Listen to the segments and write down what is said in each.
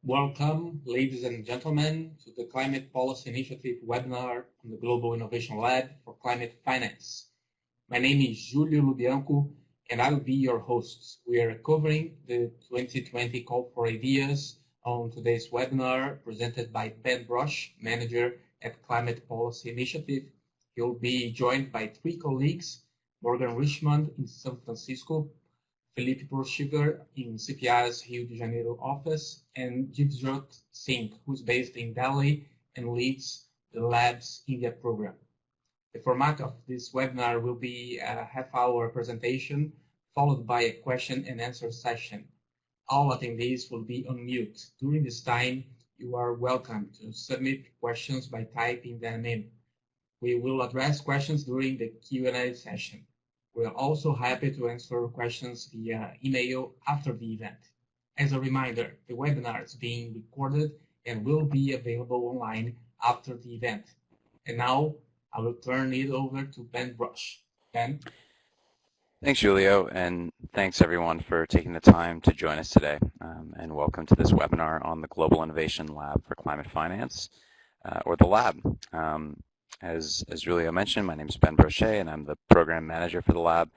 Welcome, ladies and gentlemen, to the Climate Policy Initiative webinar on the Global Innovation Lab for Climate Finance. My name is Julio Lubianco, and I will be your host. We are covering the 2020 Call for Ideas on today's webinar presented by Ben Brush, Manager at Climate Policy Initiative. He'll be joined by three colleagues, Morgan Richmond in San Francisco, Felipe Porchiver in CPI's Rio de Janeiro office, and Jivjot Singh, who's based in Delhi and leads the lab's India program. The format of this webinar will be a half-hour presentation followed by a question and answer session. All attendees will be on mute. During this time, you are welcome to submit questions by typing them in. We will address questions during the Q&A session. We are also happy to answer questions via email after the event. As a reminder, the webinar is being recorded and will be available online after the event. And now I will turn it over to Ben Brush. Ben? Thanks, Julio, and thanks everyone for taking the time to join us today. And welcome to this webinar on the Global Innovation Lab for Climate Finance, or the Lab. As Julio mentioned, my name is Ben Brochet, and I'm the program manager for the lab,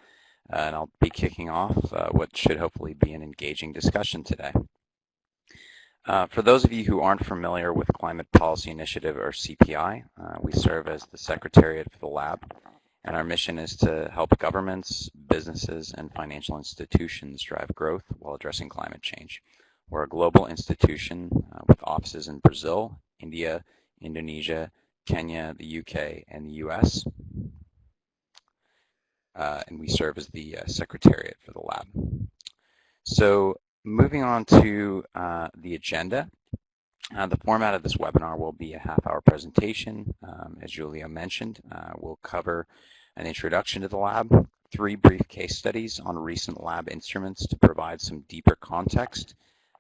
and I'll be kicking off what should hopefully be an engaging discussion today. For those of you who aren't familiar with Climate Policy Initiative, or CPI, we serve as the secretariat for the lab, and our mission is to help governments, businesses, and financial institutions drive growth while addressing climate change. We're a global institution with offices in Brazil, India, Indonesia, Kenya, the UK, and the US, and we serve as the secretariat for the lab. So moving on to the agenda, the format of this webinar will be a half-hour presentation. As Julio mentioned, we'll cover an introduction to the lab, 3 brief case studies on recent lab instruments to provide some deeper context,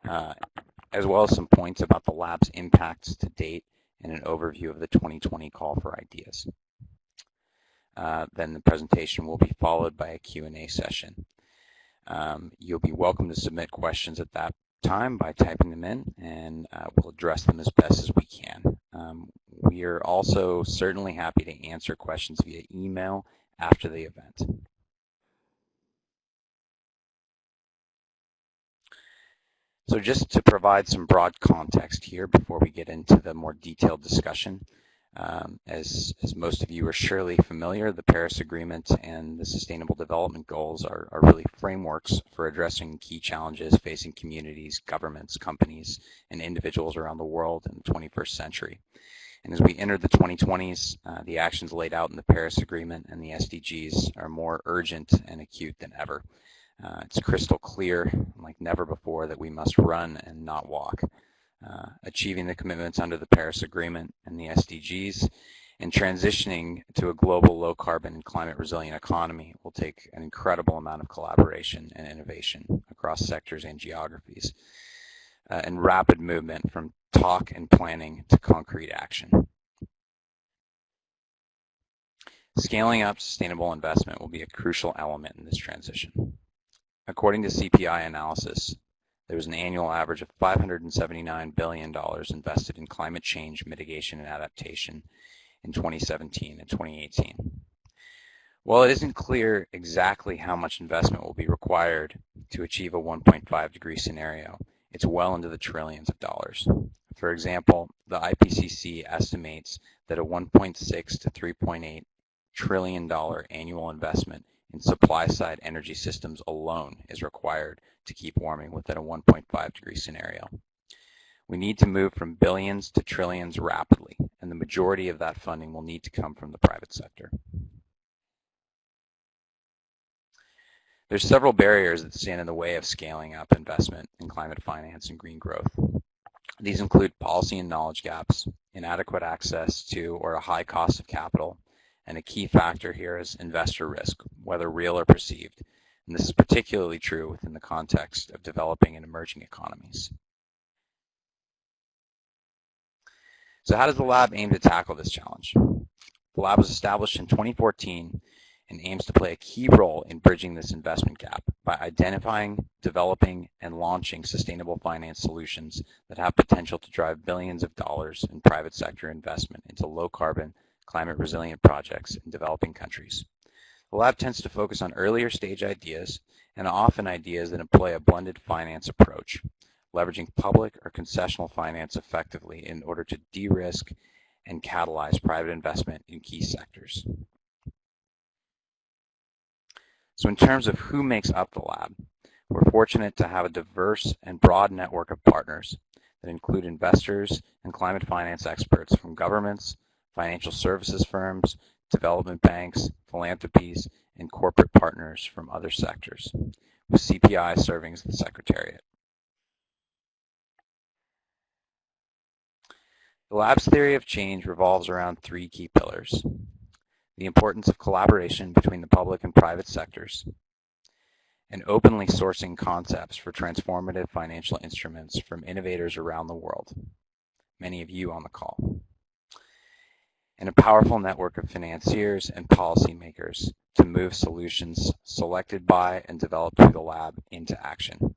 as well as some points about the lab's impacts to date, and an overview of the 2020 Call for Ideas. Then the presentation will be followed by a Q&A session. You'll be welcome to submit questions at that time by typing them in, and we'll address them as best as we can. We are also certainly happy to answer questions via email after the event. So just to provide some broad context here before we get into the more detailed discussion, as most of you are surely familiar, the Paris Agreement and the Sustainable Development Goals are really frameworks for addressing key challenges facing communities, governments, companies, and individuals around the world in the 21st century. And as we enter the 2020s, the actions laid out in the Paris Agreement and the SDGs are more urgent and acute than ever. It's crystal clear, like never before, that we must run and not walk. Achieving the commitments under the Paris Agreement and the SDGs and transitioning to a global low-carbon and climate-resilient economy will take an incredible amount of collaboration and innovation across sectors and geographies, and rapid movement from talk and planning to concrete action. Scaling up sustainable investment will be a crucial element in this transition. According to CPI analysis, there was an annual average of $579 billion invested in climate change mitigation and adaptation in 2017 and 2018. While it isn't clear exactly how much investment will be required to achieve a 1.5 degree scenario, it's well into the trillions of dollars. For example, the IPCC estimates that a $1.6 to $3.8 trillion annual investment in supply-side energy systems alone is required to keep warming within a 1.5 degree scenario. We need to move from billions to trillions rapidly, and the majority of that funding will need to come from the private sector. There's several barriers that stand in the way of scaling up investment in climate finance and green growth. These include policy and knowledge gaps, inadequate access to or a high cost of capital, and a key factor here is investor risk, whether real or perceived. And this is particularly true within the context of developing and emerging economies. So how does the lab aim to tackle this challenge? The lab was established in 2014 and aims to play a key role in bridging this investment gap by identifying, developing, and launching sustainable finance solutions that have potential to drive billions of dollars in private sector investment into low-carbon, climate-resilient projects in developing countries. The lab tends to focus on earlier stage ideas and often ideas that employ a blended finance approach, leveraging public or concessional finance effectively in order to de-risk and catalyze private investment in key sectors. So in terms of who makes up the lab, we're fortunate to have a diverse and broad network of partners that include investors and climate finance experts from governments, financial services firms, development banks, philanthropies, and corporate partners from other sectors, with CPI serving as the Secretariat. The lab's theory of change revolves around three key pillars: the importance of collaboration between the public and private sectors, and openly sourcing concepts for transformative financial instruments from innovators around the world, many of you on the call, and a powerful network of financiers and policymakers to move solutions selected by and developed through the lab into action.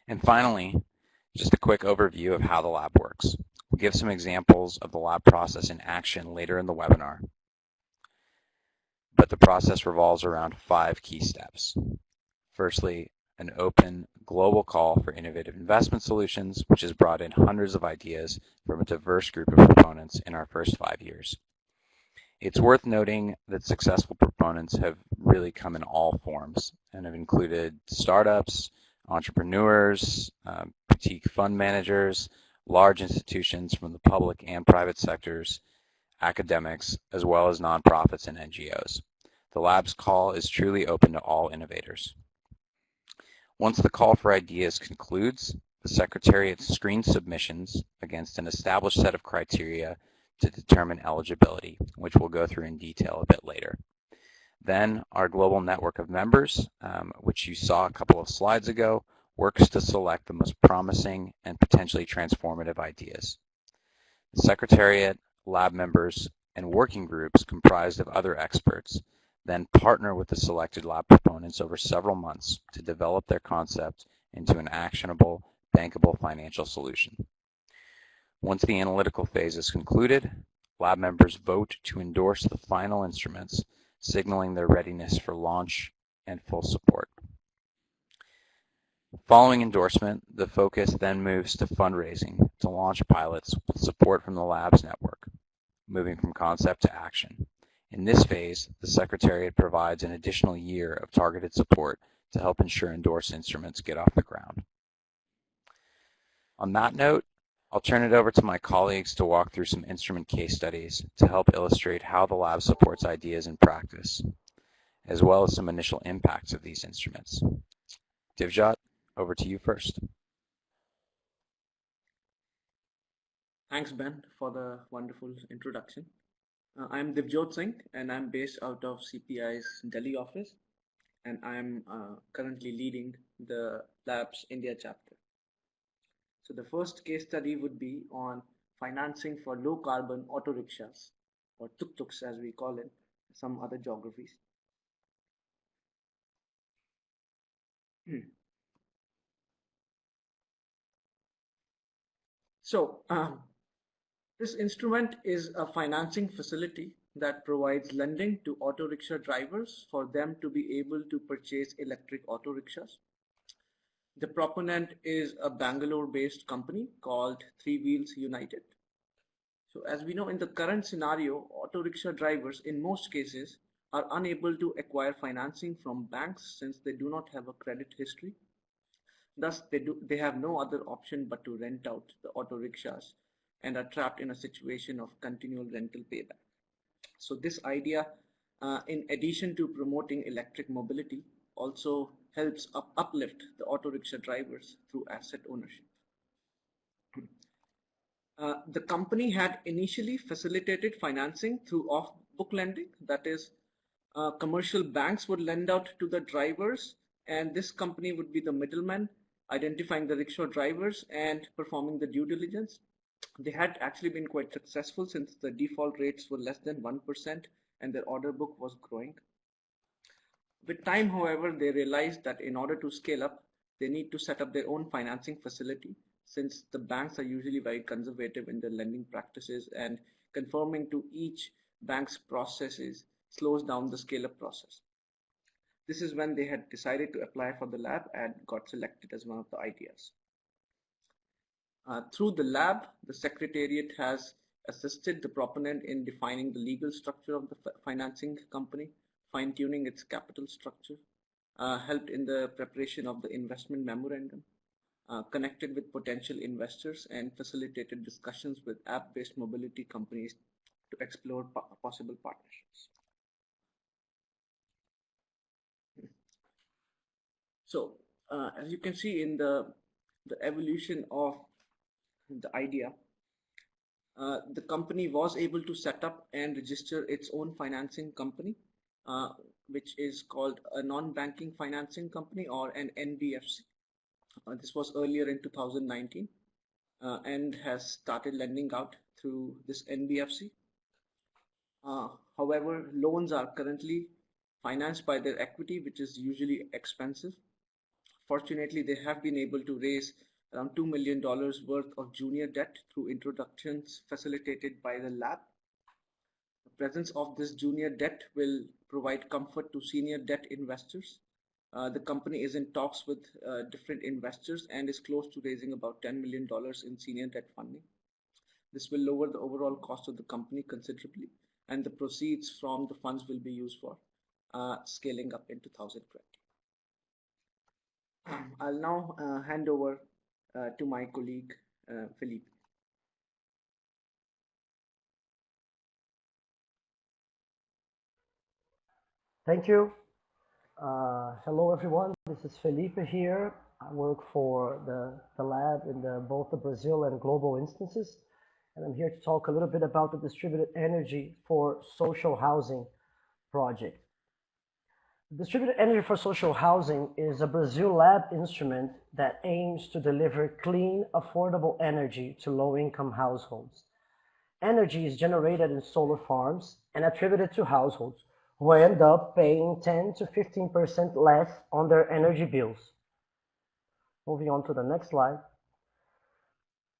And finally, just a quick overview of how the lab works. We'll give some examples of the lab process in action later in the webinar, but the process revolves around 5 key steps. Firstly, an open global call for innovative investment solutions, which has brought in hundreds of ideas from a diverse group of proponents in our first 5 years. It's worth noting that successful proponents have really come in all forms and have included startups, entrepreneurs, boutique fund managers, large institutions from the public and private sectors, academics, as well as nonprofits and NGOs. The lab's call is truly open to all innovators. Once the call for ideas concludes, the Secretariat screens submissions against an established set of criteria to determine eligibility, which we'll go through in detail a bit later. Then our global network of members, which you saw a couple of slides ago, works to select the most promising and potentially transformative ideas. The Secretariat, lab members, and working groups comprised of other experts then partner with the selected lab proponents over several months to develop their concept into an actionable, bankable financial solution. Once the analytical phase is concluded, lab members vote to endorse the final instruments, signaling their readiness for launch and full support. Following endorsement, the focus then moves to fundraising to launch pilots with support from the lab's network, moving from concept to action. In this phase, the Secretariat provides an additional year of targeted support to help ensure endorsed instruments get off the ground. On that note, I'll turn it over to my colleagues to walk through some instrument case studies to help illustrate how the lab supports ideas in practice, as well as some initial impacts of these instruments. Divjot, over to you first. Thanks, Ben, for the wonderful introduction. I'm Divjot Singh, and I'm based out of CPI's Delhi office, and I'm currently leading the lab's India chapter. So the first case study would be on financing for low-carbon auto rickshaws, or tuk-tuks as we call it in some other geographies. So this instrument is a financing facility that provides lending to auto rickshaw drivers for them to be able to purchase electric auto rickshaws. The proponent is a Bangalore-based company called Three Wheels United. So as we know, in the current scenario, auto rickshaw drivers in most cases are unable to acquire financing from banks since they do not have a credit history. Thus, they have no other option but to rent out the auto rickshaws and are trapped in a situation of continual rental payback. So this idea, in addition to promoting electric mobility, also helps uplift the auto rickshaw drivers through asset ownership. The company had initially facilitated financing through off-book lending, that is, commercial banks would lend out to the drivers, and this company would be the middleman, identifying the rickshaw drivers and performing the due diligence. They had actually been quite successful since the default rates were less than 1% and their order book was growing. With time, however, they realized that in order to scale up, they need to set up their own financing facility, since the banks are usually very conservative in their lending practices, and conforming to each bank's processes slows down the scale-up process. This is when they had decided to apply for the lab and got selected as one of the ideas. Through the lab, the Secretariat has assisted the proponent in defining the legal structure of the financing company, fine-tuning its capital structure, helped in the preparation of the investment memorandum, connected with potential investors, and facilitated discussions with app-based mobility companies to explore possible partnerships. So, as you can see in the evolution of the idea, the company was able to set up and register its own financing company, which is called a non-banking financing company, or an NBFC. This was earlier in 2019 and has started lending out through this NBFC. However, loans are currently financed by their equity, which is usually expensive. Fortunately, they have been able to raise around $2 million worth of junior debt through introductions facilitated by the lab. The presence of this junior debt will provide comfort to senior debt investors. The company is in talks with different investors and is close to raising about $10 million in senior debt funding. This will lower the overall cost of the company considerably, and the proceeds from the funds will be used for scaling up in 2020. I'll now hand over to my colleague, Philippe. Thank you. Hello, everyone. This is Felipe here. I work for the lab in both the Brazil and global instances. And I'm here to talk a little bit about the distributed energy for social housing project. Distributed energy for social housing is a Brazil lab instrument that aims to deliver clean, affordable energy to low-income households. Energy is generated in solar farms and attributed to households who end up paying 10 to 15% less on their energy bills. Moving on to the next slide.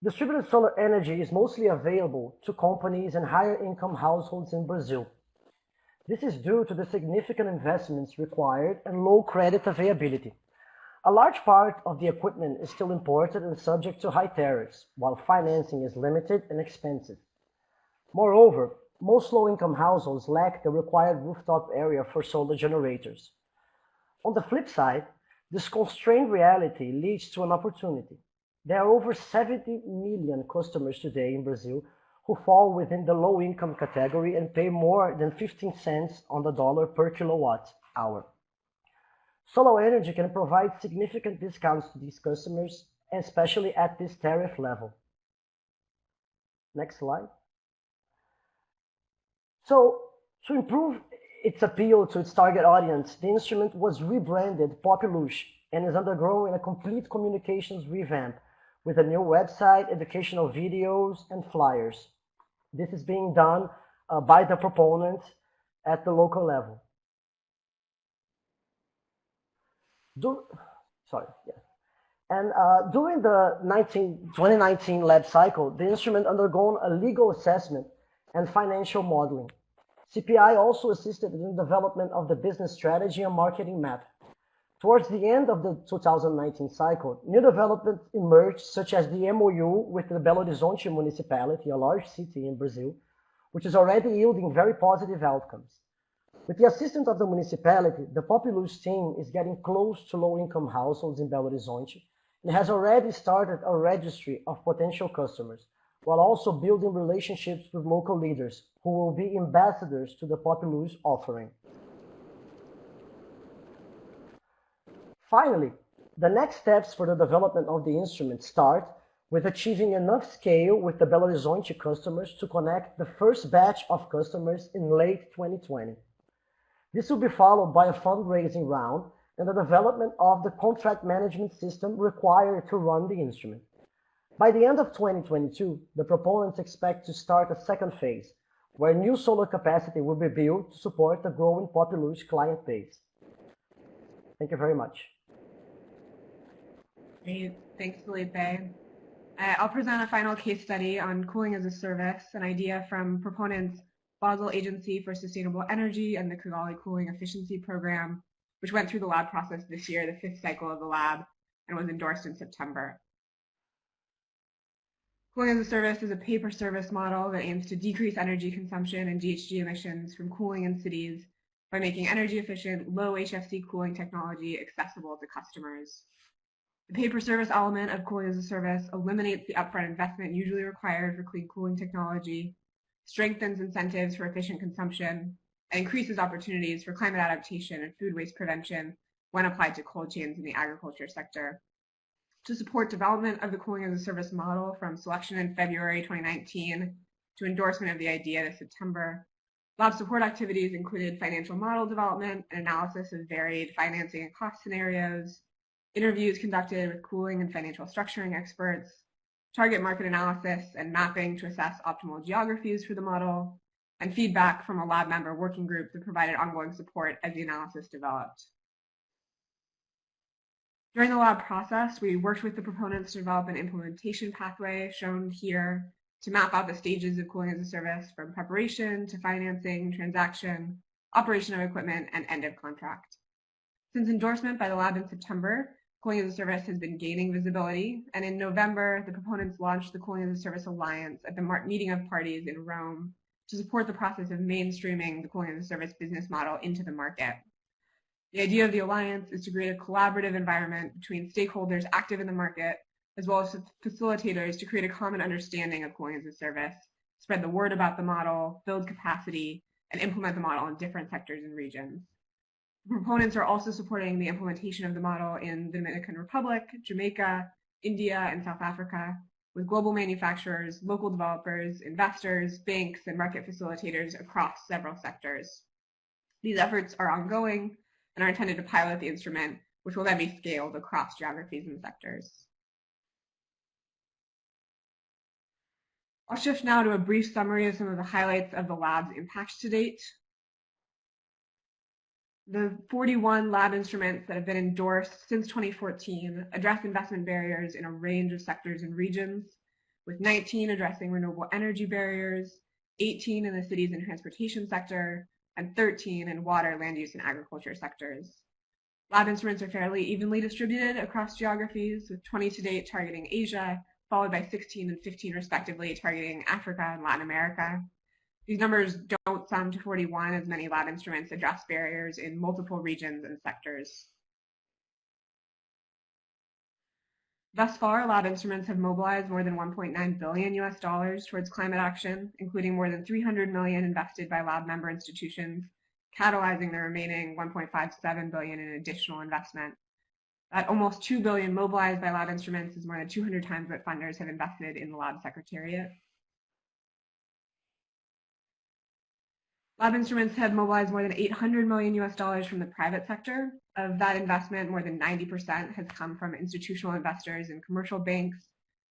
Distributed solar energy is mostly available to companies and higher income households in Brazil. This is due to the significant investments required and low credit availability. A large part of the equipment is still imported and subject to high tariffs, while financing is limited and expensive. Moreover, most low-income households lack the required rooftop area for solar generators. On the flip side, this constrained reality leads to an opportunity. There are over 70 million customers today in Brazil who fall within the low-income category and pay more than 15 cents on the dollar per kilowatt hour. Solar energy can provide significant discounts to these customers, especially at this tariff level. Next slide. So, to improve its appeal to its target audience, the instrument was rebranded Populouche and is undergoing a complete communications revamp with a new website, educational videos, and flyers. This is being done by the proponent at the local level. During the 2019 lab cycle, the instrument undergone a legal assessment and financial modeling. CPI also assisted in the development of the business strategy and marketing map. Towards the end of the 2019 cycle, new developments emerged, such as the MOU with the Belo Horizonte municipality, a large city in Brazil, which is already yielding very positive outcomes. With the assistance of the municipality, the Populouche team is getting close to low-income households in Belo Horizonte and has already started a registry of potential customers, while also building relationships with local leaders who will be ambassadors to the Populouche offering. Finally, the next steps for the development of the instrument start with achieving enough scale with the Belo Horizonte customers to connect the first batch of customers in late 2020. This will be followed by a fundraising round and the development of the contract management system required to run the instrument. By the end of 2022, the proponents expect to start a second phase, where new solar capacity will be built to support the growing Populous client base. Thank you very much. Great. Thanks, Felipe. I'll present a final case study on cooling as a service, an idea from proponents Basel Agency for Sustainable Energy and the Kigali Cooling Efficiency Program, which went through the lab process this year, the 5th cycle of the lab, and was endorsed in September. Cooling as a service is a pay-per-service model that aims to decrease energy consumption and GHG emissions from cooling in cities by making energy-efficient, low HFC cooling technology accessible to customers. The pay-per-service element of cooling as a service eliminates the upfront investment usually required for clean cooling technology, strengthens incentives for efficient consumption, and increases opportunities for climate adaptation and food waste prevention when applied to cold chains in the agriculture sector. To support development of the cooling as a service model from selection in February 2019 to endorsement of the idea this September, lab support activities included financial model development and analysis of varied financing and cost scenarios, interviews conducted with cooling and financial structuring experts, target market analysis and mapping to assess optimal geographies for the model, and feedback from a lab member working group that provided ongoing support as the analysis developed. During the lab process, we worked with the proponents to develop an implementation pathway shown here to map out the stages of cooling as a service from preparation to financing, transaction, operation of equipment, and end of contract. Since endorsement by the lab in September, Cooling as a Service has been gaining visibility, and in November, the proponents launched the Cooling as a Service Alliance at the meeting of parties in Rome to support the process of mainstreaming the Cooling as a Service business model into the market. The idea of the alliance is to create a collaborative environment between stakeholders active in the market, as well as facilitators to create a common understanding of cooling as a service, spread the word about the model, build capacity, and implement the model in different sectors and regions. The proponents are also supporting the implementation of the model in the Dominican Republic, Jamaica, India, and South Africa, with global manufacturers, local developers, investors, banks, and market facilitators across several sectors. These efforts are ongoing and are intended to pilot the instrument, which will then be scaled across geographies and sectors. I'll shift now to a brief summary of some of the highlights of the lab's impact to date. The 41 lab instruments that have been endorsed since 2014 address investment barriers in a range of sectors and regions, with 19 addressing renewable energy barriers, 18 in the cities and transportation sector, and 13 in water, land use, and agriculture sectors. Lab instruments are fairly evenly distributed across geographies, with 20 to date targeting Asia, followed by 16 and 15 respectively targeting Africa and Latin America. These numbers don't sum to 41, as many lab instruments address barriers in multiple regions and sectors. Thus far, lab instruments have mobilized more than $1.9 billion towards climate action, including more than $300 million invested by lab member institutions, catalyzing the remaining $1.57 billion in additional investment. That almost $2 billion mobilized by lab instruments is more than 200 times what funders have invested in the lab secretariat. Lab instruments have mobilized more than $800 million from the private sector. Of that investment, more than 90% has come from institutional investors and commercial banks,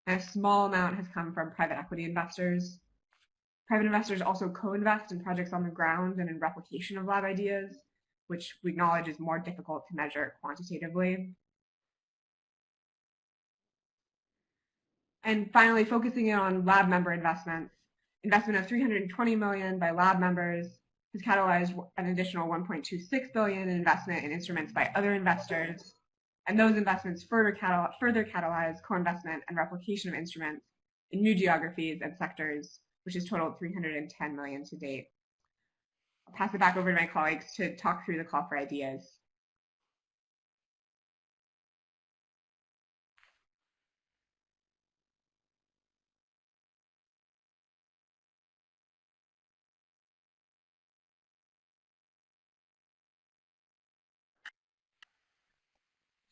and a small amount has come from private equity investors. Private investors also co-invest in projects on the ground and in replication of lab ideas, which we acknowledge is more difficult to measure quantitatively. And finally, focusing in on lab member investments, investment of $320 million by lab members has catalyzed an additional $1.26 billion in investment in instruments by other investors, and those investments further catalyze co-investment and replication of instruments in new geographies and sectors, which has totaled $310 million to date. I'll pass it back over to my colleagues to talk through the call for ideas.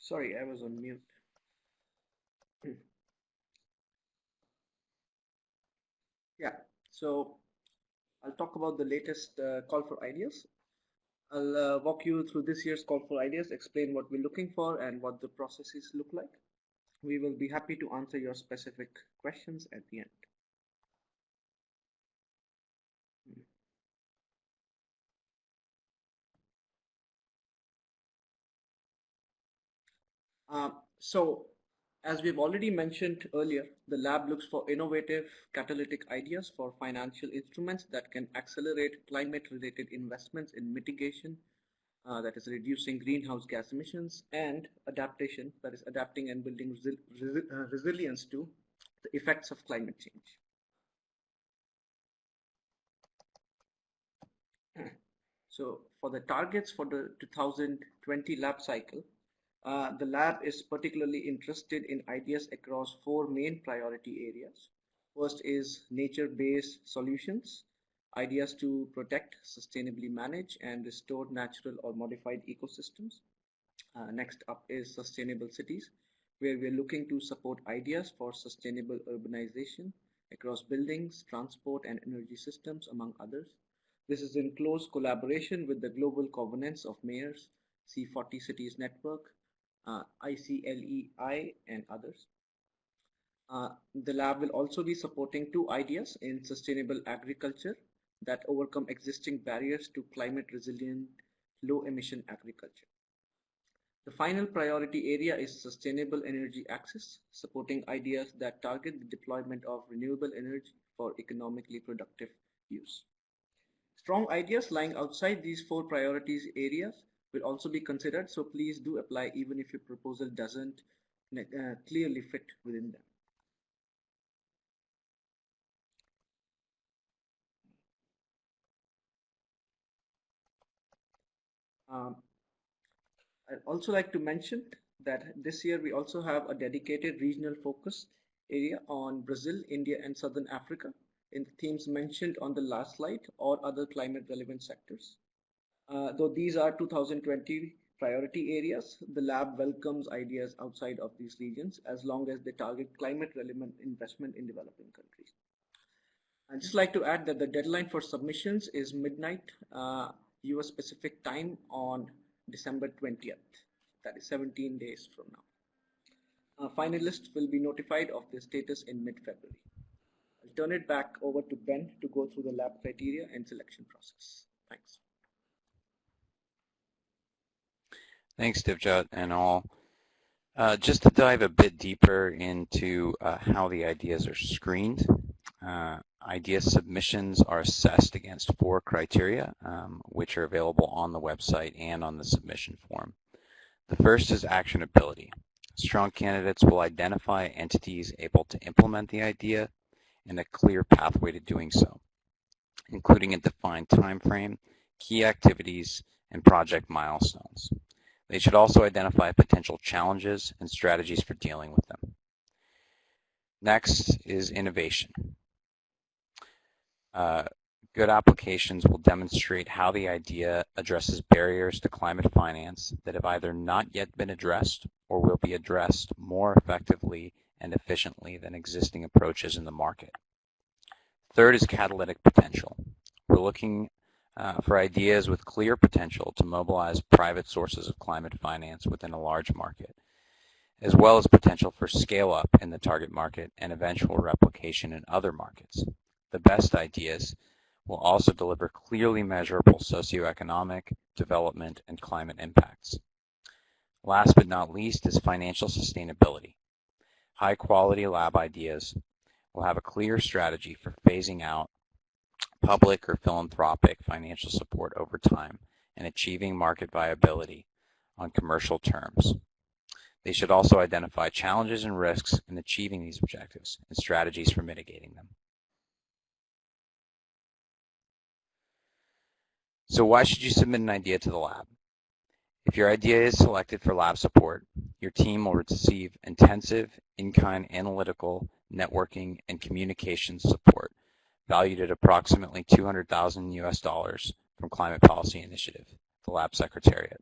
Sorry, I was on mute. Yeah, so I'll talk about the latest call for ideas. I'll walk you through this year's call for ideas, explain what we're looking for and what the processes look like. We will be happy to answer your specific questions at the end. So, as we've already mentioned earlier, the lab looks for innovative catalytic ideas for financial instruments that can accelerate climate-related investments in mitigation, that is reducing greenhouse gas emissions, and adaptation, that is adapting and building resilience to the effects of climate change. So for the targets for the 2020 lab cycle, the lab is particularly interested in ideas across 4 main priority areas. First is nature-based solutions, ideas to protect, sustainably manage, and restore natural or modified ecosystems. Next up is sustainable cities, where we're looking to support ideas for sustainable urbanization across buildings, transport, and energy systems, among others. This is in close collaboration with the Global Covenants of Mayors, C40 Cities Network, ICLEI, and others. The lab will also be supporting 2 ideas in sustainable agriculture that overcome existing barriers to climate resilient, low emission agriculture. The final priority area is sustainable energy access, supporting ideas that target the deployment of renewable energy for economically productive use. Strong ideas lying outside these 4 priorities areas will also be considered, so please do apply even if your proposal doesn't clearly fit within them. I'd also like to mention that this year we also have a dedicated regional focus area on Brazil, India, and Southern Africa in the themes mentioned on the last slide or other climate relevant sectors. Though these are 2020 priority areas, the lab welcomes ideas outside of these regions as long as they target climate relevant investment in developing countries. I'd just like to add that the deadline for submissions is midnight US Pacific time on December 20th. That is 17 days from now. Finalists will be notified of their status in mid-February. I'll turn it back over to Ben to go through the lab criteria and selection process. Thanks. Thanks, Divjot and all. Just to dive a bit deeper into how the ideas are screened, idea submissions are assessed against 4 criteria, which are available on the website and on the submission form. The first is actionability. Strong candidates will identify entities able to implement the idea and a clear pathway to doing so, including a defined time frame, key activities, and project milestones. They should also identify potential challenges and strategies for dealing with them. Next is innovation. Good applications will demonstrate how the idea addresses barriers to climate finance that have either not yet been addressed or will be addressed more effectively and efficiently than existing approaches in the market. Third is catalytic potential. We're looking for ideas with clear potential to mobilize private sources of climate finance within a large market, as well as potential for scale-up in the target market and eventual replication in other markets. The best ideas will also deliver clearly measurable socioeconomic, development, and climate impacts. Last but not least is financial sustainability. High-quality lab ideas will have a clear strategy for phasing out public or philanthropic financial support over time and achieving market viability on commercial terms. They should also identify challenges and risks in achieving these objectives and strategies for mitigating them. So why should you submit an idea to the lab? If your idea is selected for lab support, your team will receive intensive in-kind analytical, networking, and communications support valued at approximately $200,000 from Climate Policy Initiative, the lab secretariat.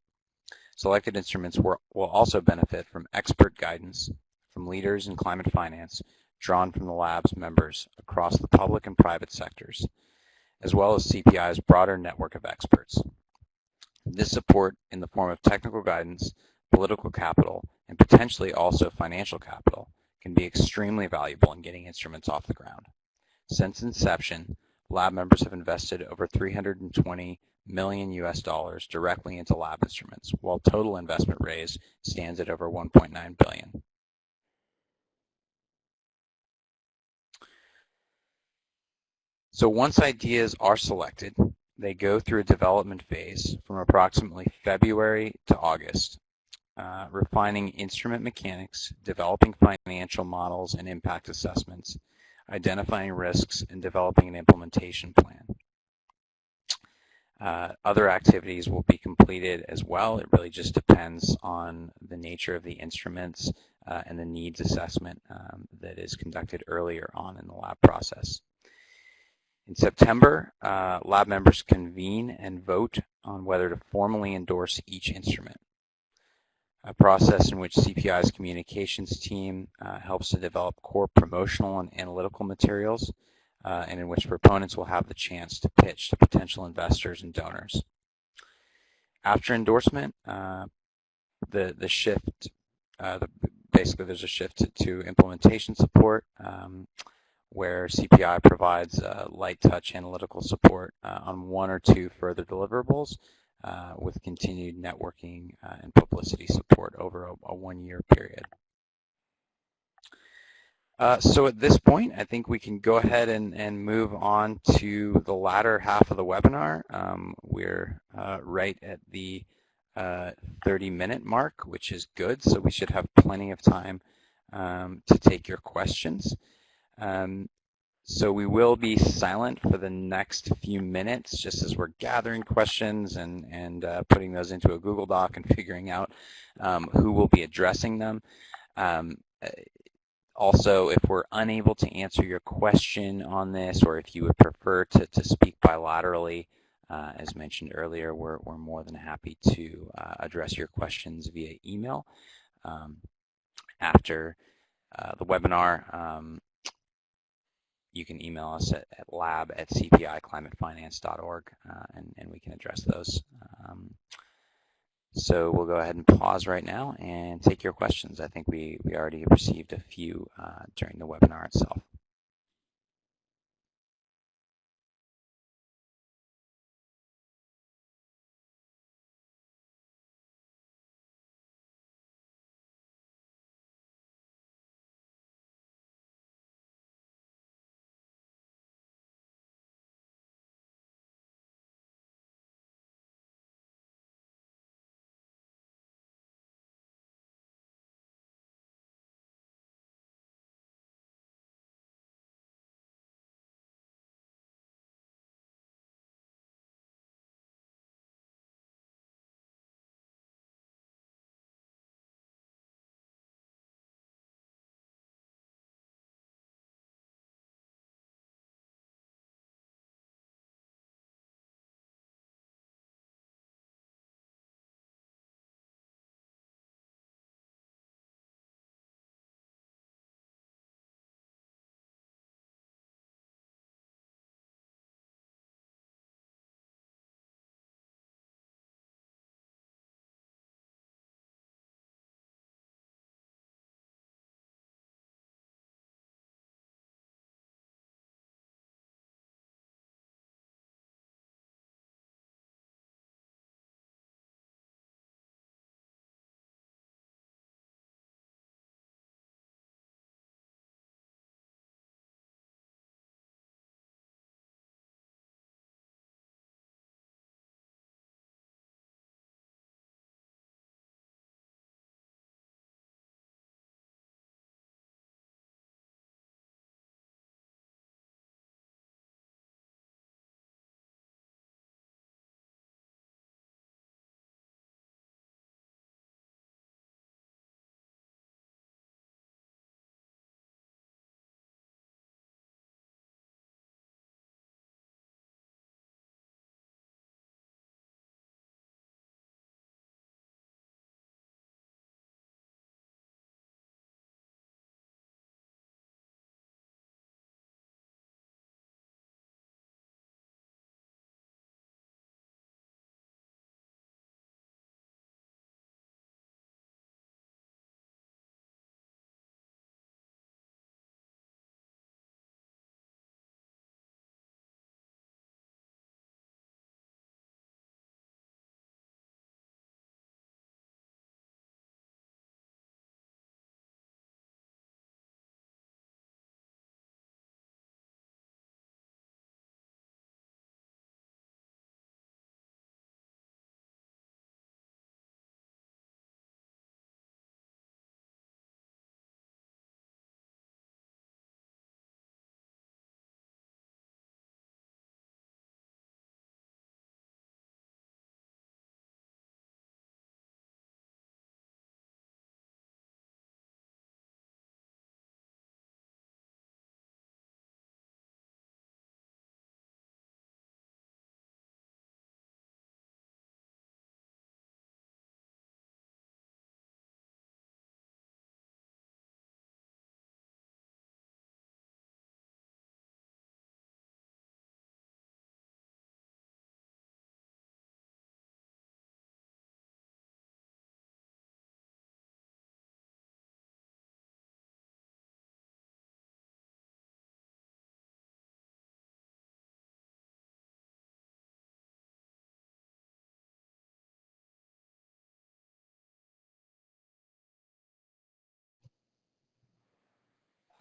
Selected instruments will also benefit from expert guidance from leaders in climate finance drawn from the lab's members across the public and private sectors, as well as CPI's broader network of experts. This support in the form of technical guidance, political capital, and potentially also financial capital can be extremely valuable in getting instruments off the ground. Since inception, lab members have invested over $320 million directly into lab instruments, while total investment raised stands at over 1.9 billion. So once ideas are selected, they go through a development phase from approximately February to August, refining instrument mechanics, developing financial models and impact assessments, identifying risks, and developing an implementation plan. Other activities will be completed as well. It really just depends on the nature of the instruments and the needs assessment that is conducted earlier on in the lab process. In September, lab members convene and vote on whether to formally endorse each instrument, a process in which CPI's communications team helps to develop core promotional and analytical materials, and in which proponents will have the chance to pitch to potential investors and donors. After endorsement, basically there's a shift to implementation support, where CPI provides light touch analytical support on one or two further deliverables, with continued networking and publicity support over a one-year period. So at this point, I think we can go ahead and move on to the latter half of the webinar. We're right at the 30-minute mark, which is good, so we should have plenty of time to take your questions. So we will be silent for the next few minutes, just as we're gathering questions and putting those into a Google Doc and figuring out who will be addressing them. Also, if we're unable to answer your question on this, or if you would prefer to speak bilaterally, as mentioned earlier, we're more than happy to address your questions via email after the webinar. You can email us at lab@cpiclimatefinance.org, and we can address those. So we'll go ahead and pause right now and take your questions. I think we already received a few during the webinar itself.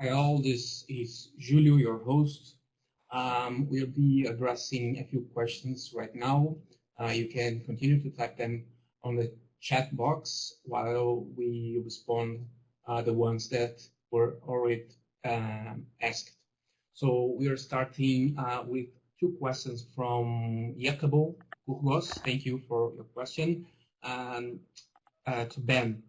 Hi all, this is Julio, your host. We'll be addressing a few questions right now. You can continue to type them on the chat box while we respond the ones that were already asked. So we are starting with two questions from Jacobo Burgos. Thank you for your question. To Ben,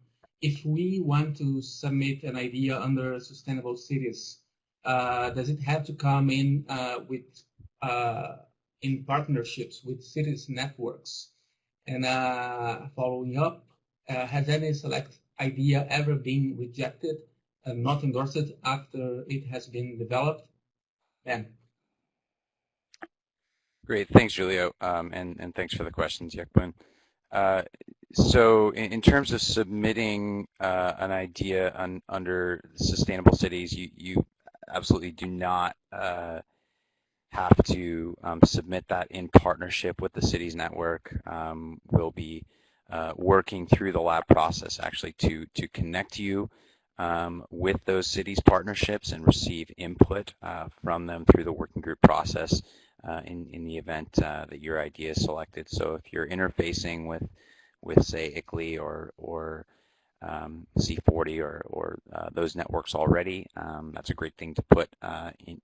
if we want to submit an idea under sustainable cities, does it have to come in in partnerships with cities networks? And following up, has any select idea ever been rejected and not endorsed after it has been developed? Ben. Great, thanks, Julio, and thanks for the questions, Yakbun. So in terms of submitting an idea under sustainable cities, you absolutely do not have to submit that in partnership with the cities network. We'll be working through the lab process actually to connect you with those cities partnerships and receive input from them through the working group process in the event that your idea is selected. So if you're interfacing with say ICLEI or C40 or those networks already, that's a great thing to put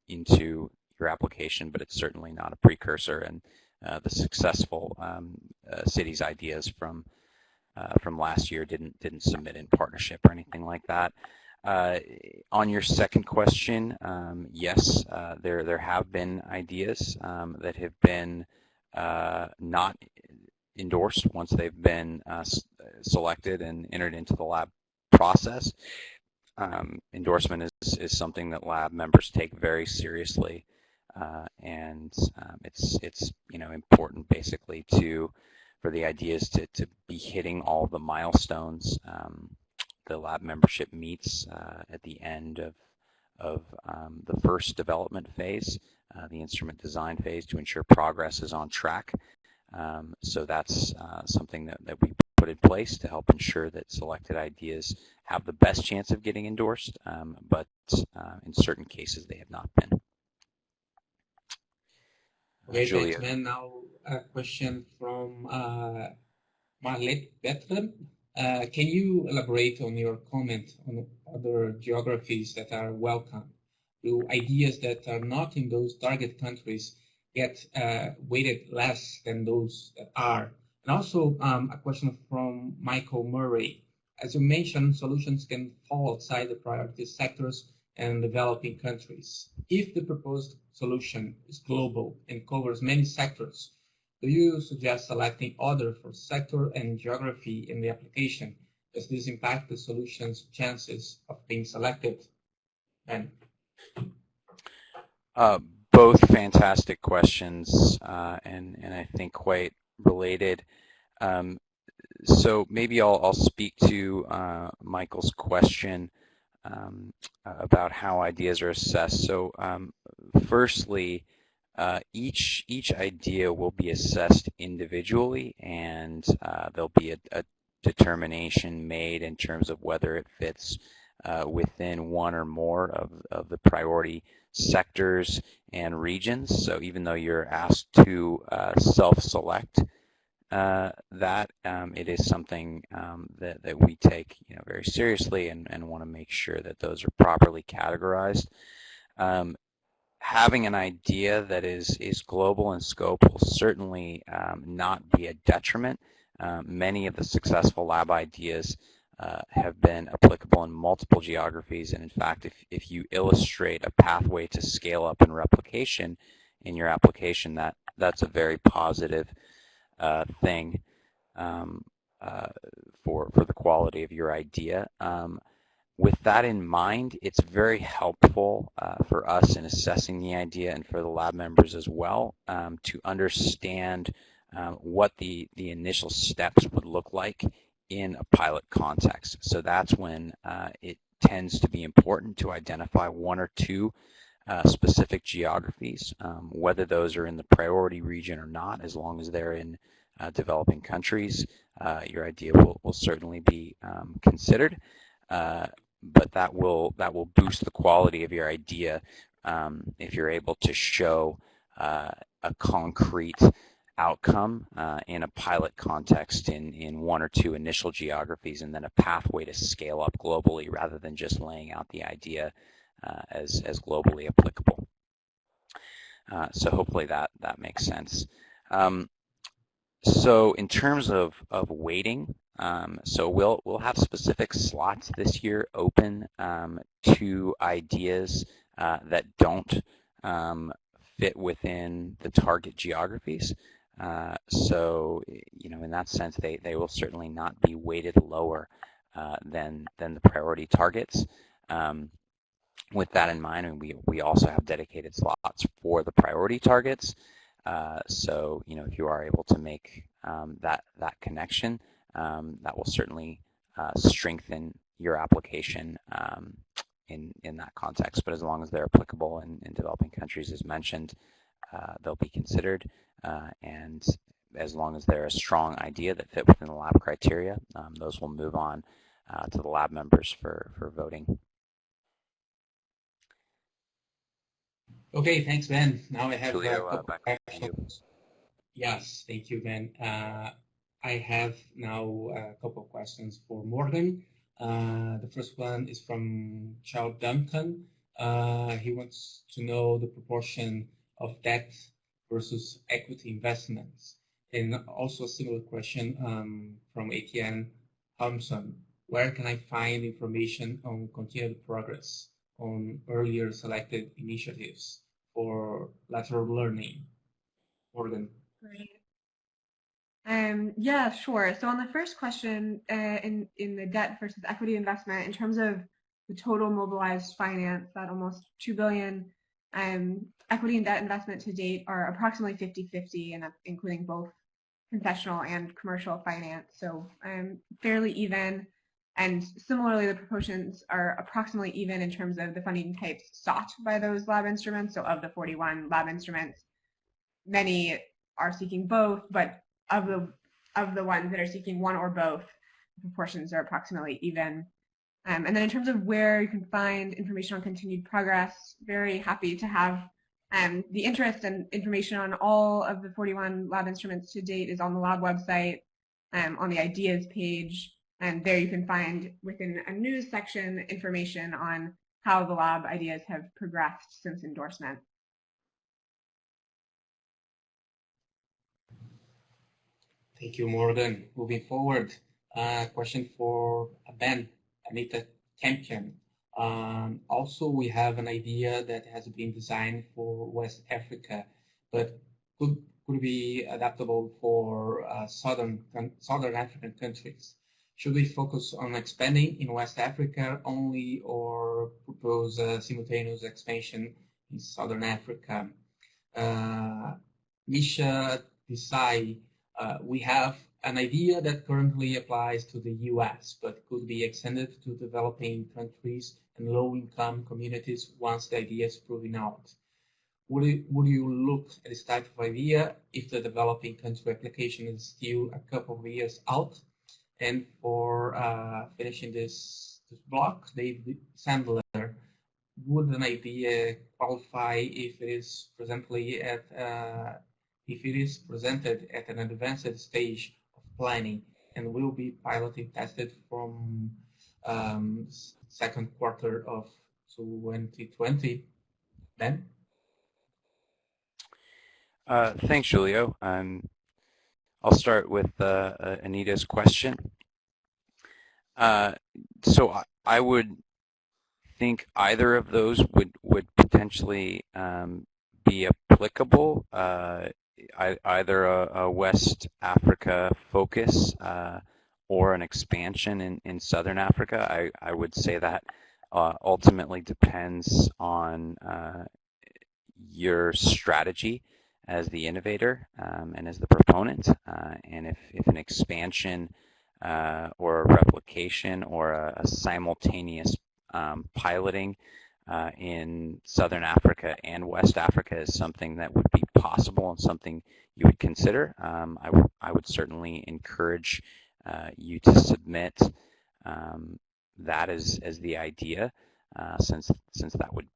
into your application, but it's certainly not a precursor. And the successful cities ideas from last year didn't submit in partnership or anything like that. On your second question, yes, there have been ideas that have been not endorsed once they've been selected and entered into the lab process. Endorsement is something that lab members take very seriously, and it's important basically for the ideas to be hitting all the milestones the lab membership meets at the end of the first development phase, the instrument design phase, to ensure progress is on track. So that's something that we put in place to help ensure that selected ideas have the best chance of getting endorsed, but in certain cases they have not been. Okay, Julia. thanks, man. Now a question from Marlet Betren. Can you elaborate on your comment on other geographies that are welcome? Do ideas that are not in those target countries get weighted less than those that are? And also a question from Michael Murray. As you mentioned, solutions can fall outside the priority sectors and developing countries. If the proposed solution is global and covers many sectors, do you suggest selecting other for sector and geography in the application? Does this impact the solution's chances of being selected? Ben. Both fantastic questions, and I think quite related. So maybe I'll speak to Michael's question about how ideas are assessed. So firstly, each idea will be assessed individually, and there'll be a determination made in terms of whether it fits within one or more of the priority sectors and regions. So even though you're asked to self-select that, it is something that we take very seriously and want to make sure that those are properly categorized. Having an idea that is global in scope will certainly not be a detriment. Many of the successful lab ideas have been applicable in multiple geographies, and in fact, if you illustrate a pathway to scale up and replication in your application, that's a very positive thing for the quality of your idea. With that in mind, it's very helpful for us in assessing the idea and for the lab members as well to understand what the initial steps would look like in a pilot context. So that's when it tends to be important to identify one or two specific geographies, whether those are in the priority region or not. As long as they're in developing countries, your idea will certainly be considered. but that will boost the quality of your idea if you're able to show a concrete outcome in a pilot context in one or two initial geographies, and then a pathway to scale up globally rather than just laying out the idea as globally applicable. So hopefully that makes sense. So in terms of weighting, so we'll have specific slots this year open to ideas that don't fit within the target geographies. So in that sense, they will certainly not be weighted lower than the priority targets. With that in mind, and we also have dedicated slots for the priority targets. So if you are able to make that connection, that will certainly strengthen your application in that context. But as long as they're applicable in developing countries, as mentioned, they'll be considered. And as long as they're a strong idea that fit within the lab criteria, those will move on to the lab members for voting. Okay, thanks, Ben. Now I have Julio, a couple back to you. questions. Yes, thank you, Ben. I have now a couple of questions for Morgan. The first one is from Charles Duncan. He wants to know the proportion of debt versus equity investments. And also a similar question from Etienne Thompson. Where can I find information on continued progress on earlier selected initiatives for lateral learning? Morgan. Great. Yeah, sure. So on the first question, in the debt versus equity investment, in terms of the total mobilized finance, that almost $2 billion, equity and debt investment to date are approximately 50-50, and including both concessional and commercial finance. So fairly even. And similarly, the proportions are approximately even in terms of the funding types sought by those lab instruments. So of the 41 lab instruments, many are seeking both, but of the ones that are seeking one or both, the proportions are approximately even. And then in terms of where you can find information on continued progress, very happy to have the interest and information on all of the 41 lab instruments to date is on the lab website, on the ideas page. And there you can find within a news section information on how the lab ideas have progressed since endorsement. Thank you, Morgan. Moving forward, question for Ben, Anita Campion. Also, we have an idea that has been designed for West Africa, but could be adaptable for Southern African countries. Should we focus on expanding in West Africa only, or propose a simultaneous expansion in Southern Africa? Misha Desai, we have an idea that currently applies to the US, but could be extended to developing countries and low-income communities once the idea is proven out. Would you look at this type of idea if the developing country application is still a couple of years out? And for finishing this block, David Sandler, would an idea qualify if it is presented at an advanced stage of planning and will be piloted tested from second quarter of 2020? Ben? Thanks, Julio. I'll start with Anita's question. So I would think either of those would potentially be applicable, either a West Africa focus or an expansion in Southern Africa. I would say that ultimately depends on your strategy as the innovator and as the proponent, and if an expansion or a replication or a simultaneous piloting in Southern Africa and West Africa is something that would be possible and something you would consider, I would certainly encourage you to submit that as the idea, since that would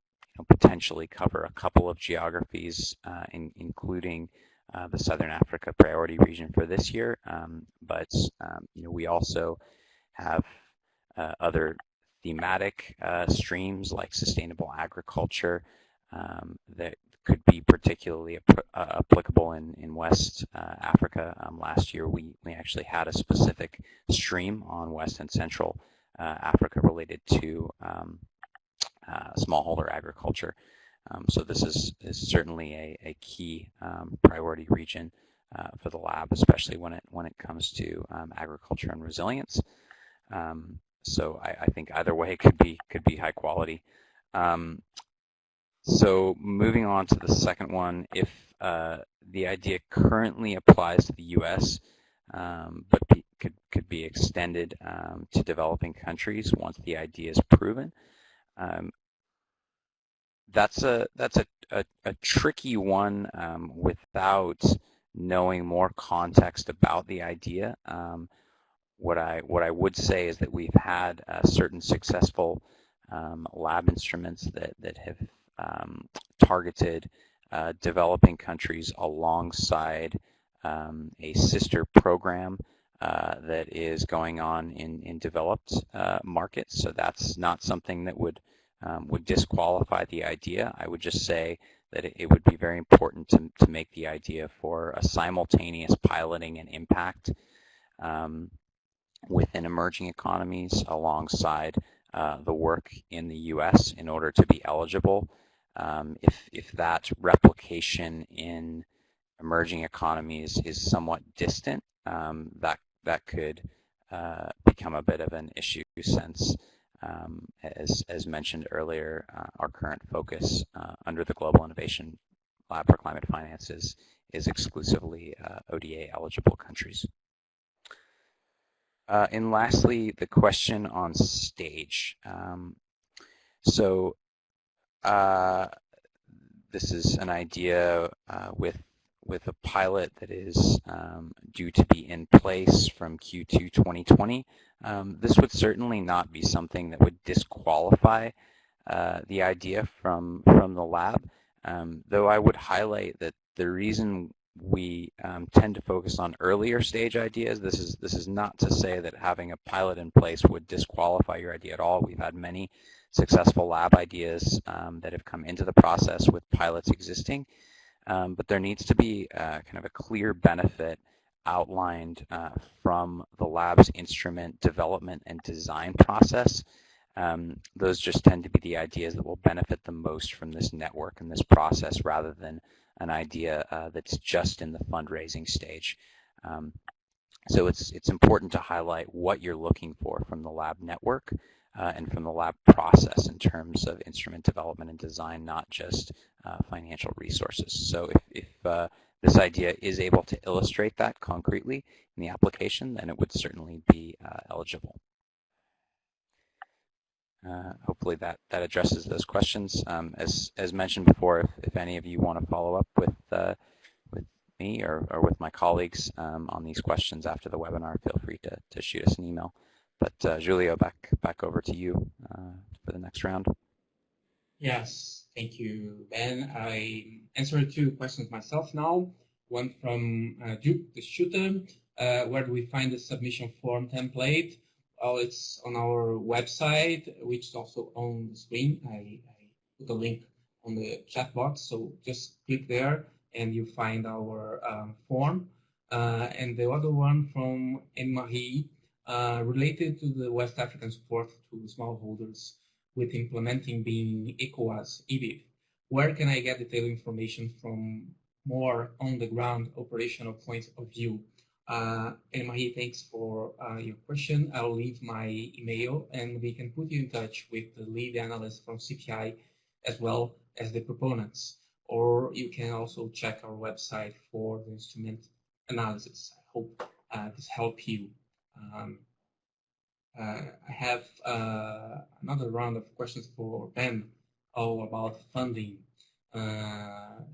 potentially cover a couple of geographies, including the Southern Africa priority region for this year. But we also have other thematic streams like sustainable agriculture that could be particularly applicable in West Africa. Last year, we actually had a specific stream on West and Central Africa related to smallholder agriculture. So this is certainly a key priority region for the lab, especially when it comes to agriculture and resilience. So I think either way could be high quality. So moving on to the second one, if the idea currently applies to the U.S., but could be extended to developing countries once the idea is proven. That's a tricky one without knowing more context about the idea. What I would say is that we've had certain successful lab instruments that have targeted developing countries alongside a sister program that is going on in developed markets. So that's not something that would disqualify the idea. I would just say that it would be very important to make the idea for a simultaneous piloting and impact within emerging economies alongside the work in the U.S. in order to be eligible. If that replication in emerging economies is somewhat distant, that could become a bit of an issue since, as mentioned earlier, our current focus under the Global Innovation Lab for Climate Finance is exclusively ODA eligible countries. And lastly, the question on stage. So this is an idea with a pilot that is due to be in place from Q2 2020. This would certainly not be something that would disqualify the idea from the lab, though I would highlight that the reason we tend to focus on earlier stage ideas. This is not to say that having a pilot in place would disqualify your idea at all. We've had many successful lab ideas that have come into the process with pilots existing, but there needs to be kind of a clear benefit outlined from the lab's instrument development and design process. Those just tend to be the ideas that will benefit the most from this network and this process rather than an idea that's just in the fundraising stage. So it's important to highlight what you're looking for from the lab network and from the lab process in terms of instrument development and design, not just financial resources. So if this idea is able to illustrate that concretely in the application, then it would certainly be eligible. Hopefully that addresses those questions. As mentioned before, if any of you want to follow up with me or with my colleagues on these questions after the webinar, feel free to shoot us an email. But Julio, back over to you for the next round. Yes, thank you, Ben. I answered 2 questions myself now. One from Duke, the shooter. Where do we find the submission form template? Well, it's on our website, which is also on the screen. I put a link on the chat box, so just click there and you find our form. And the other one from Anne-Marie, related to the West African support to smallholders with implementing being ECOWAS EBIT. Where can I get detailed information from more on-the-ground operational point of view? Anne-Marie, thanks for your question. I'll leave my email and we can put you in touch with the lead analyst from CPI as well as the proponents. Or you can also check our website for the instrument analysis. I hope this helped you. I have another round of questions for Ben, all about funding.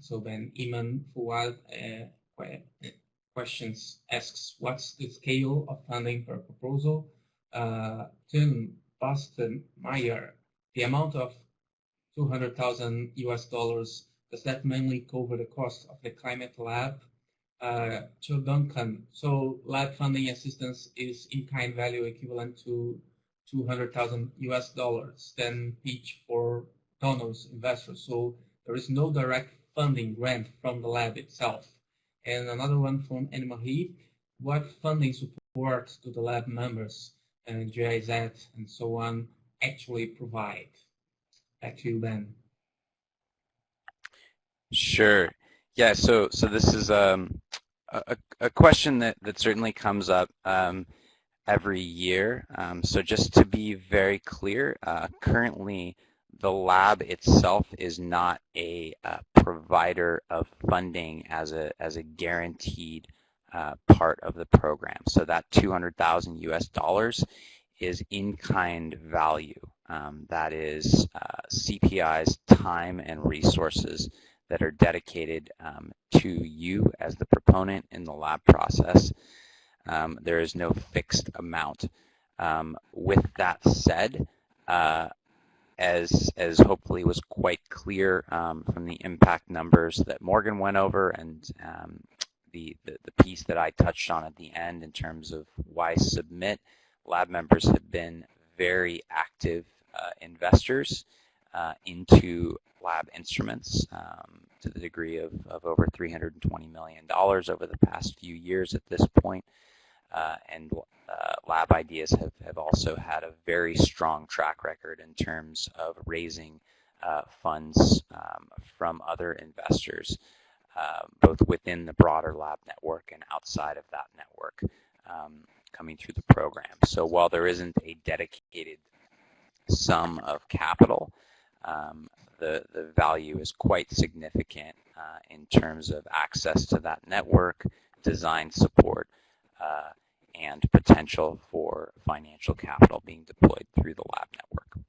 So Ben, Iman Fuad questions asks, what's the scale of funding per proposal? Tim Boston-Meyer, the amount of $200,000 US, does that mainly cover the cost of the climate lab? To Duncan, so lab funding assistance is in-kind value equivalent to $200,000 US, then pitch for donors, investors. So there is no direct funding grant from the lab itself. And another one from Anne-Marie, what funding support do the lab members and GIZ and so on actually provide? Back to you, Ben. Sure. Yeah, so this is a question that certainly comes up every year. So just to be very clear, currently the lab itself is not a provider of funding as a guaranteed part of the program. So that $200,000 US is in-kind value. That is CPI's time and resources that are dedicated to you as the proponent in the lab process. There is no fixed amount. With that said, as hopefully was quite clear from the impact numbers that Morgan went over and the piece that I touched on at the end in terms of why submit, lab members have been very active investors into lab instruments to the degree of over $320 million over the past few years at this point. And Lab Ideas have also had a very strong track record in terms of raising funds from other investors, both within the broader lab network and outside of that network, coming through the program. So while there isn't a dedicated sum of capital, the value is quite significant in terms of access to that network, design support, and potential for financial capital being deployed through the lab network.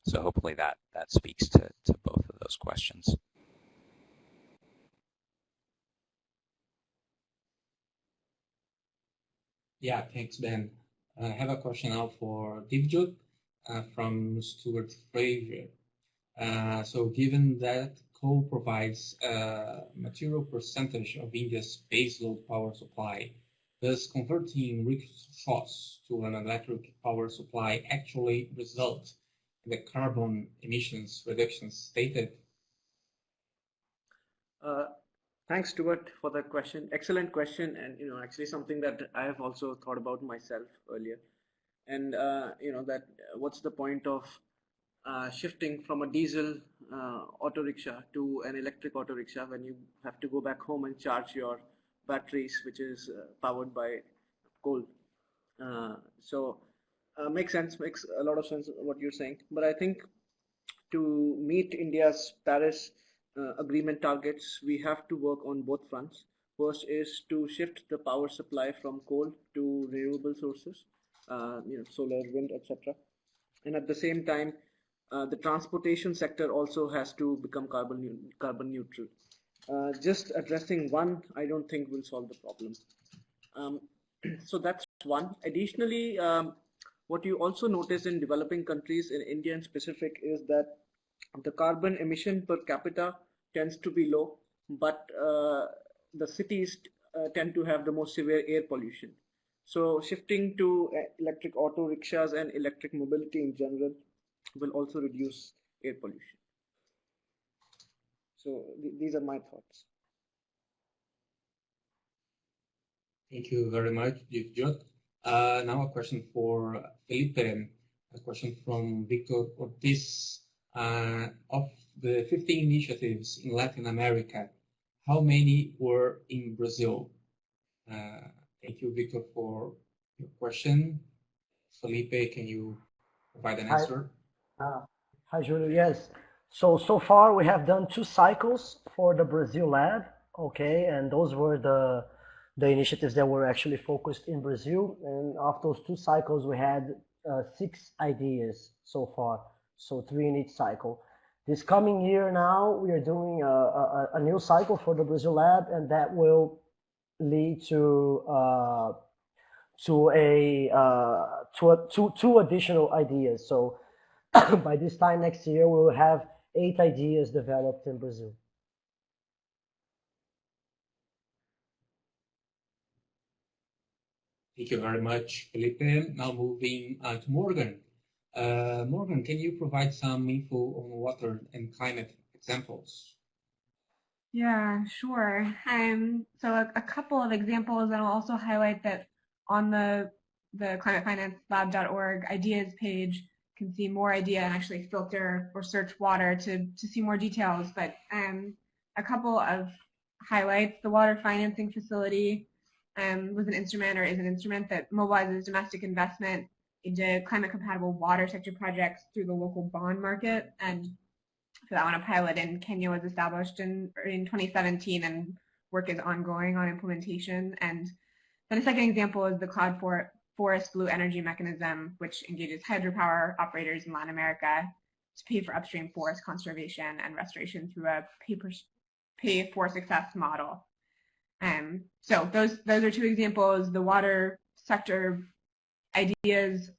So hopefully that speaks to both of those questions. Yeah, thanks, Ben. I have a question now for Divjot from Stuart Frazier. So given that coal provides a material percentage of India's baseload power supply, does converting rickshaws to an electric power supply actually result in the carbon emissions reductions stated? Thanks, Stuart, for that question. Excellent question, and actually something that I have also thought about myself earlier. And that what's the point of shifting from a diesel auto rickshaw to an electric auto rickshaw when you have to go back home and charge your batteries, which is powered by coal. Makes a lot of sense what you're saying. But I think to meet India's Paris agreement targets, we have to work on both fronts. First is to shift the power supply from coal to renewable sources, solar, wind, etc. And at the same time, the transportation sector also has to become carbon neutral. Just addressing one, I don't think will solve the problem. So that's one. Additionally, what you also notice in developing countries, in India in specific, is that the carbon emission per capita tends to be low, but the cities tend to have the most severe air pollution. So shifting to electric auto rickshaws and electric mobility in general will also reduce air pollution. So these are my thoughts. Thank you very much, Divjot. Now a question for Felipe, a question from Victor Ortiz. Of the 15 initiatives in Latin America, how many were in Brazil? Thank you, Victor, for your question. Felipe, can you provide an answer? Hi, Julio. Yes. So far we have done 2 cycles for the Brazil lab. Okay, and those were the initiatives that were actually focused in Brazil. And of those 2 cycles, we had 6 ideas so far. So 3 in each cycle. This coming year now, we are doing a new cycle for the Brazil lab, and that will lead to to two additional ideas. So by this time next year, we will have 8 ideas developed in Brazil. Thank you very much, Felipe. Now moving to Morgan. Morgan, can you provide some info on water and climate examples? Yeah, sure. So a couple of examples, and I'll also highlight that on the climatefinancelab.org ideas page, you can see more idea and actually filter or search water to see more details. But a couple of highlights: the water financing facility was an instrument, or is an instrument, that mobilizes domestic investment into climate-compatible water sector projects through the local bond market. And so that one, a pilot in Kenya was established in 2017, and work is ongoing on implementation. And then a second example is the Cloud Forest Blue Energy Mechanism, which engages hydropower operators in Latin America to pay for upstream forest conservation and restoration through a pay for success model. So those are two examples. The water sector ideas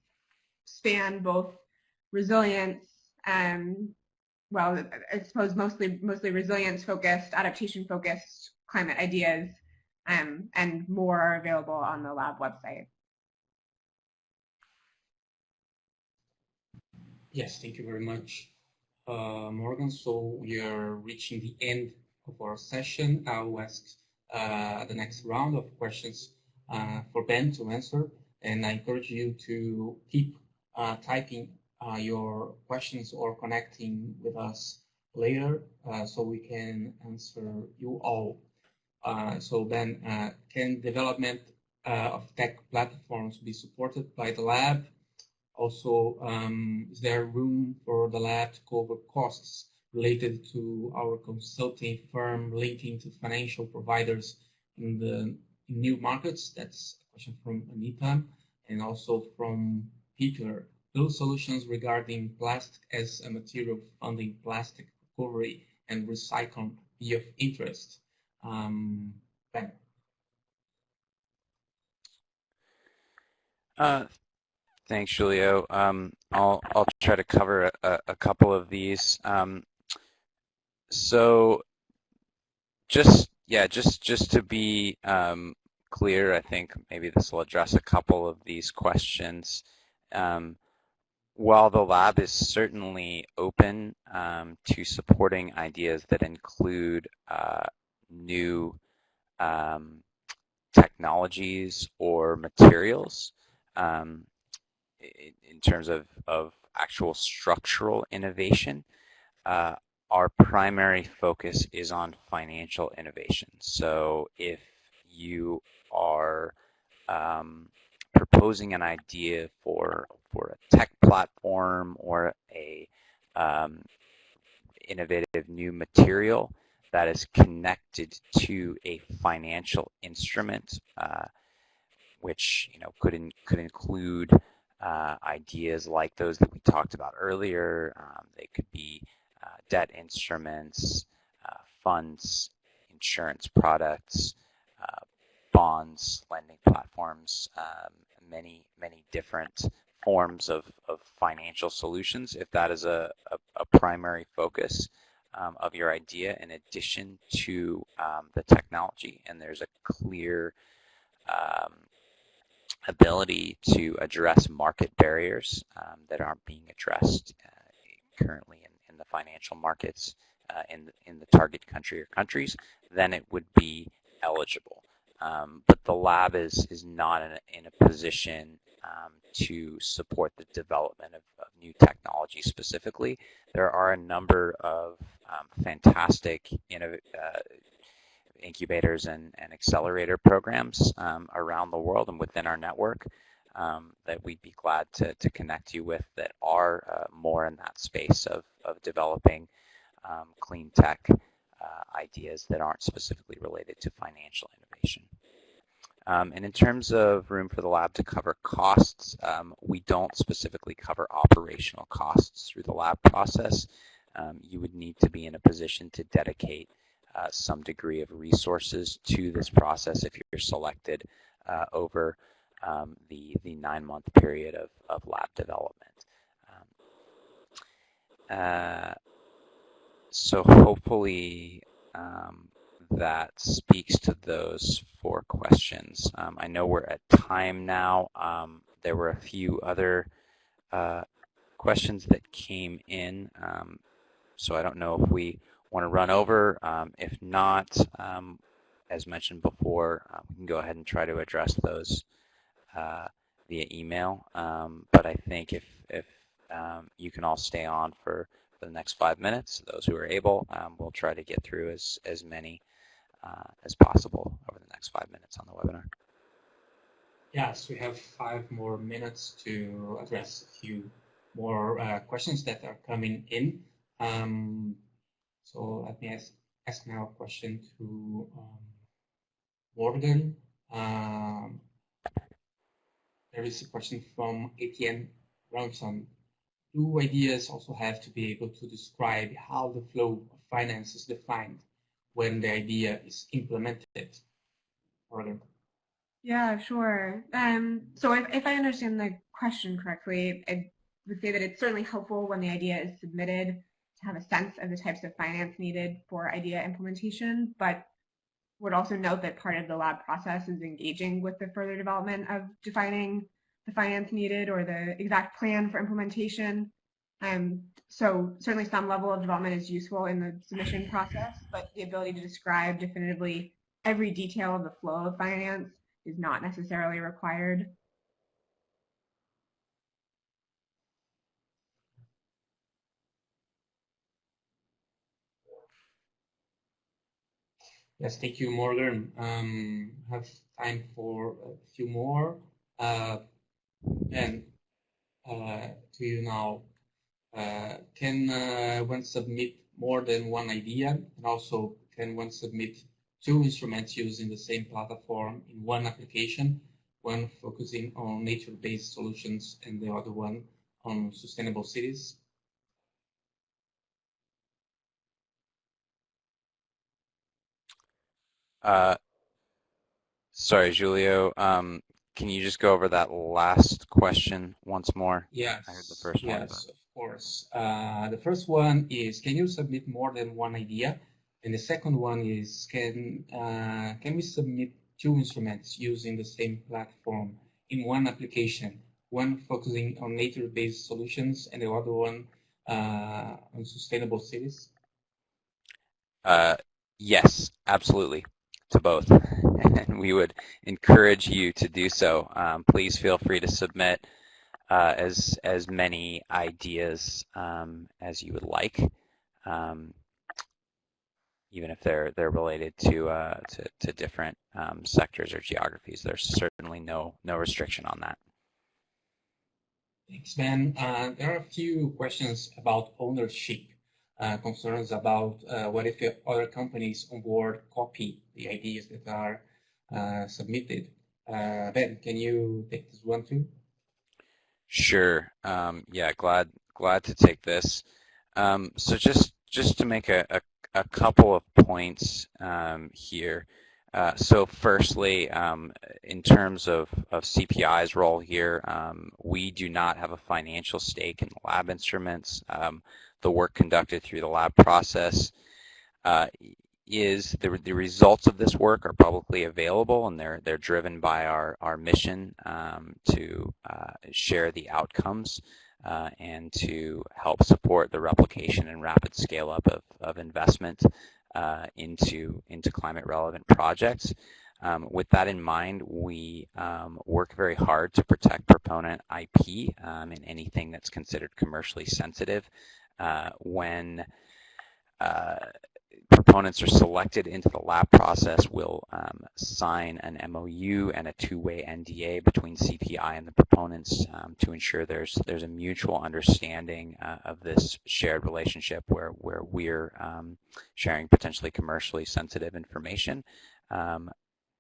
span both resilience, well, I suppose mostly resilience-focused, adaptation-focused climate ideas, and more are available on the lab website. Yes, thank you very much, Morgan. So we are reaching the end of our session. I'll ask the next round of questions for Ben to answer, and I encourage you to keep typing your questions or connecting with us later so we can answer you all. So Ben, can development of tech platforms be supported by the lab? Also, is there room for the lab to cover costs related to our consulting firm linking to financial providers in new markets? That's a question from Anita, and also from Peter. Those solutions regarding plastic as a material funding plastic recovery and recycling be of interest. Ben. Thanks, Julio. I'll try to cover a couple of these. So just to be clear, I think maybe this will address a couple of these questions. While the lab is certainly open to supporting ideas that include new technologies or materials, in terms of actual structural innovation, our primary focus is on financial innovation. So if you are proposing an idea for a tech platform or a innovative new material that is connected to a financial instrument, which could include ideas like those that we talked about earlier. They could be debt instruments, funds, insurance products, bonds, lending platforms, many different forms of financial solutions. If that is a primary focus of your idea, in addition to the technology, and there's a clear ability to address market barriers that aren't being addressed currently in the financial markets in the target country or countries, then it would be eligible. But the lab is not in a position to support the development of new technology specifically. There are a number of fantastic incubators and accelerator programs around the world and within our network that we'd be glad to connect you with, that are more in that space of developing clean tech ideas that aren't specifically related to financial innovation. And in terms of room for the lab to cover costs, we don't specifically cover operational costs through the lab process. You would need to be in a position to dedicate some degree of resources to this process if you're selected over the 9-month period of lab development. So hopefully that speaks to those 4 questions. I know we're at time now. There were a few other questions that came in, so I don't know if we want to run over. If not, as mentioned before, we can go ahead and try to address those via email. But I think if you can all stay on for the next 5 minutes, those who are able, we'll try to get through as many as possible over the next 5 minutes on the webinar. Yes, we have 5 more minutes to address a few more questions that are coming in. So let me ask now a question to Morgan. There is a question from Etienne Ronson. Do ideas also have to be able to describe how the flow of finance is defined when the idea is implemented? Morgan. Yeah, sure. So if I understand the question correctly, I would say that it's certainly helpful when the idea is submitted to have a sense of the types of finance needed for idea implementation, but would also note that part of the lab process is engaging with the further development of defining the finance needed or the exact plan for implementation. So certainly some level of development is useful in the submission process, but the ability to describe definitively every detail of the flow of finance is not necessarily required. Yes, thank you, Morgan. Have time for a few more. And to you now, can one submit more than one idea? And also, can one submit 2 instruments using the same platform in one application, one focusing on nature-based solutions and the other one on sustainable cities? Sorry, Julio. Can you just go over that last question once more? Yes. I heard the first one. Yes, of course. The first one is, can you submit more than one idea? And the second one is, can we submit 2 instruments using the same platform in one application, one focusing on nature-based solutions and the other one on sustainable cities? Yes, absolutely, to both. And we would encourage you to do so. Please feel free to submit as many ideas as you would like, even if they're related to different sectors or geographies. There's certainly no restriction on that. Thanks, Ben. There are a few questions about ownership, concerns about what if other companies on board copy the ideas that are submitted. Ben, can you take this one too? Sure. Yeah, glad to take this. So just to make a couple of points here. So firstly, in terms of CPI's role here, we do not have a financial stake in the lab instruments. The work conducted through the lab process is the results of this work are publicly available, and they're driven by our mission to share the outcomes and to help support the replication and rapid scale up of investment into climate relevant projects. With that in mind, we work very hard to protect proponent IP in anything that's considered commercially sensitive. When proponents are selected into the lab process, we'll sign an MOU and a 2-way NDA between CPI and the proponents to ensure there's a mutual understanding of this shared relationship where we're sharing potentially commercially sensitive information.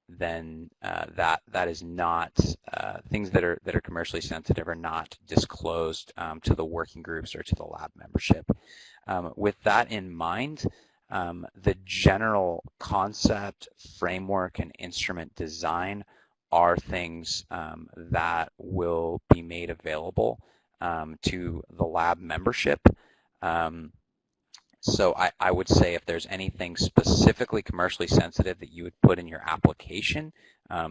Then that is not things that are commercially sensitive are not disclosed to the working groups or to the lab membership. With that in mind, the general concept, framework, and instrument design are things that will be made available to the lab membership. So I would say if there's anything specifically commercially sensitive that you would put in your application,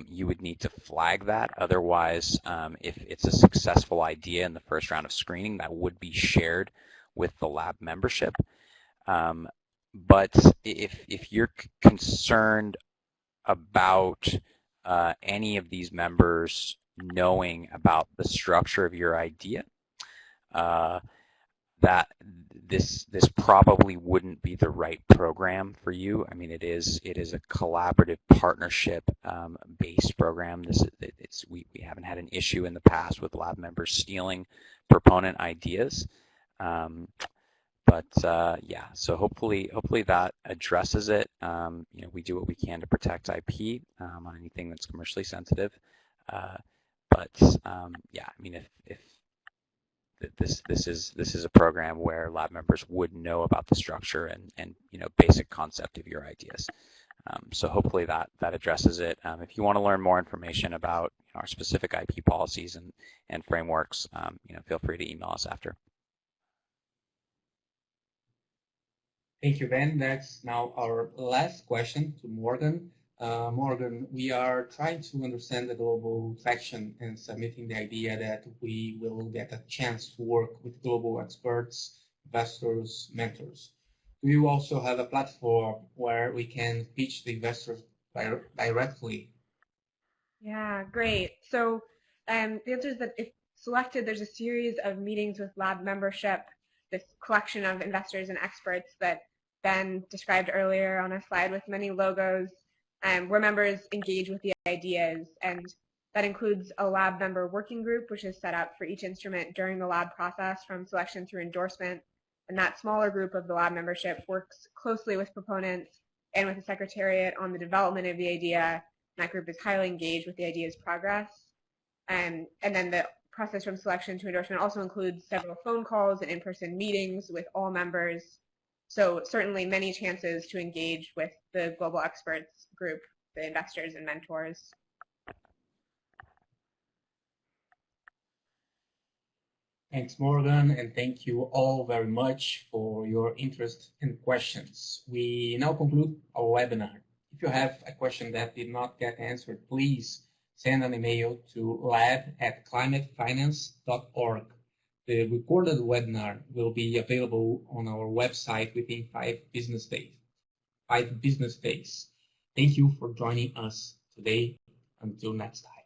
you would need to flag that. Otherwise, if it's a successful idea in the first round of screening, that would be shared with the lab membership. But if you're concerned about any of these members knowing about the structure of your idea, that this probably wouldn't be the right program for you. I mean, it is a collaborative partnership based program. We haven't had an issue in the past with lab members stealing proponent ideas. Yeah, so hopefully that addresses it. We do what we can to protect IP on anything that's commercially sensitive. Yeah, I mean, if this is a program where lab members would know about the structure and basic concept of your ideas. So hopefully that addresses it. If you want to learn more information about our specific IP policies and frameworks, feel free to email us after. Thank you, Ben. That's now our last question to Morgan. Morgan, we are trying to understand the global traction and submitting the idea that we will get a chance to work with global experts, investors, mentors. Do you also have a platform where we can pitch the investors directly? Yeah, great. So the answer is that if selected, there's a series of meetings with lab membership, this collection of investors and experts that Ben described earlier on a slide with many logos, where members engage with the ideas, and that includes a lab member working group, which is set up for each instrument during the lab process from selection through endorsement. And that smaller group of the lab membership works closely with proponents and with the secretariat on the development of the idea. And that group is highly engaged with the idea's progress. And then the process from selection to endorsement also includes several phone calls and in-person meetings with all members. So certainly many chances to engage with the global experts group, the investors and mentors. Thanks, Morgan, and thank you all very much for your interest and questions. We now conclude our webinar. If you have a question that did not get answered, please send an email to lab@climatefinance.org. The recorded webinar will be available on our website within 5 business days. Thank you for joining us today. Until next time.